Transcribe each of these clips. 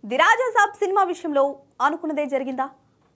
The Raja Saab cinema విషయంలో అనుకున్నదే జరిగిందా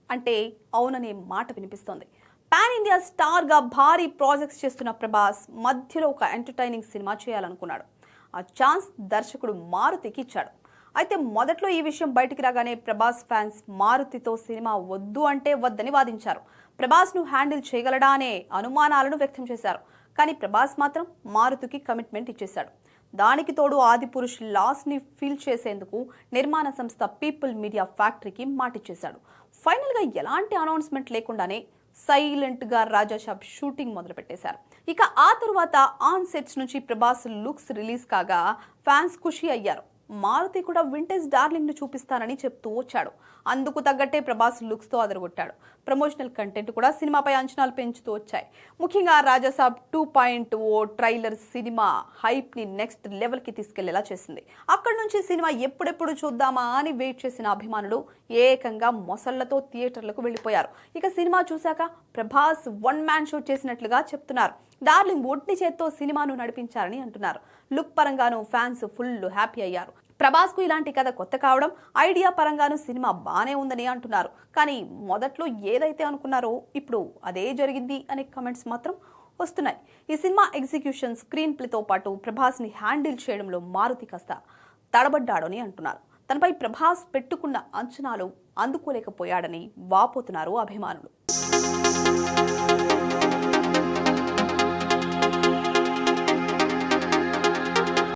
అంటే అవుననే మాట వినిపిస్తోంది. పాన్ ఇండియా స్టార్గా భారీ ప్రాజెక్ట్స్ చేస్తున్న ప్రభాస్ మధ్యలో ఒక ఎంటర్టైనింగ్ సినిమా చేయాలనుకున్నాడు. ఆ ఛాన్స్ దర్శకుడు మారుతికి ఇచ్చాడు. అయితే మొదట్లో ఈ విషయం బయటికి రాగానే ప్రభాస్ ఫ్యాన్స్ మారుతితో సినిమా వద్దు అంటే వద్దని వాదించారు. ప్రభాస్ను హ్యాండిల్ చేయగలడా అనే అనుమానాలను వ్యక్తం చేశారు. కానీ ప్రభాస్ మాత్రం మారుతికి కమిట్మెంట్ ఇచ్చేశాడు. దానికి తోడు ఆదిపురుష్ లాస్ని ఫీల్ చేసేందుకు నిర్మాణ సంస్థ పీపుల్ మీడియా ఫ్యాక్టరీకి మాటిచ్చేశాడు. ఫైనల్గా ఎలాంటి అనౌన్స్మెంట్ లేకుండానే సైలెంట్గా రాజాసాబ్ షూటింగ్ మొదలుపెట్టేశారు. ఇక ఆ తరువాత ఆన్ సెట్స్ నుంచి ప్రభాస్ లుక్స్ రిలీజ్ కాగా ఫ్యాన్స్ ఖుషి అయ్యారు. మారుతి కూడా వింటేజ్ డార్లింగ్ ను చూపిస్తానని చెప్తూ వచ్చాడు. అందుకు తగ్గట్టే ప్రభాస్ లుక్స్ తో అదరగొట్టాడు. ప్రమోషనల్ కంటెంట్ కూడా సినిమాపై అంచనాలు పెంచుతూ వచ్చాయి. ముఖ్యంగా రాజాసాబ్ 2.0 ట్రైలర్ సినిమా హైప్ ని నెక్స్ట్ లెవెల్ కి తీసుకెళ్లేలా చేసింది. అక్కడి నుంచి సినిమా ఎప్పుడెప్పుడు చూద్దామా అని వెయిట్ చేసిన అభిమానులు ఏకంగా మొసళ్లతో థియేటర్లకు వెళ్లిపోయారు. ఇక సినిమా చూశాక ప్రభాస్ వన్ మ్యాన్ షో చేసినట్లుగా చెప్తున్నారు. డార్లింగ్ ఒంటి చేత్తో సినిమాను నడిపించారని అంటున్నారు. లుక్ పరంగాను ఫ్యాన్స్ ఫుల్ హ్యాపీ అయ్యారు. ప్రభాస్ కు ఇలాంటి కథ కొత్త కావడం, ఐడియా పరంగాను సినిమా బానే ఉందని అంటున్నారు. కానీ మొదట్లో ఏదైతే అనుకున్నారో ఇప్పుడు అదే జరిగింది అనే కమెంట్స్ మాత్రం వస్తున్నాయి. ఈ సినిమా ఎగ్జిక్యూషన్, స్క్రీన్ ప్లేతో పాటు ప్రభాస్ ని హ్యాండిల్ చేయడంలో మారుతి కాస్త తడబడ్డాడని అంటున్నారు. తనపై ప్రభాస్ పెట్టుకున్న అంచనాలు అందుకోలేకపోయాడని వాపోతున్నారు అభిమానులు.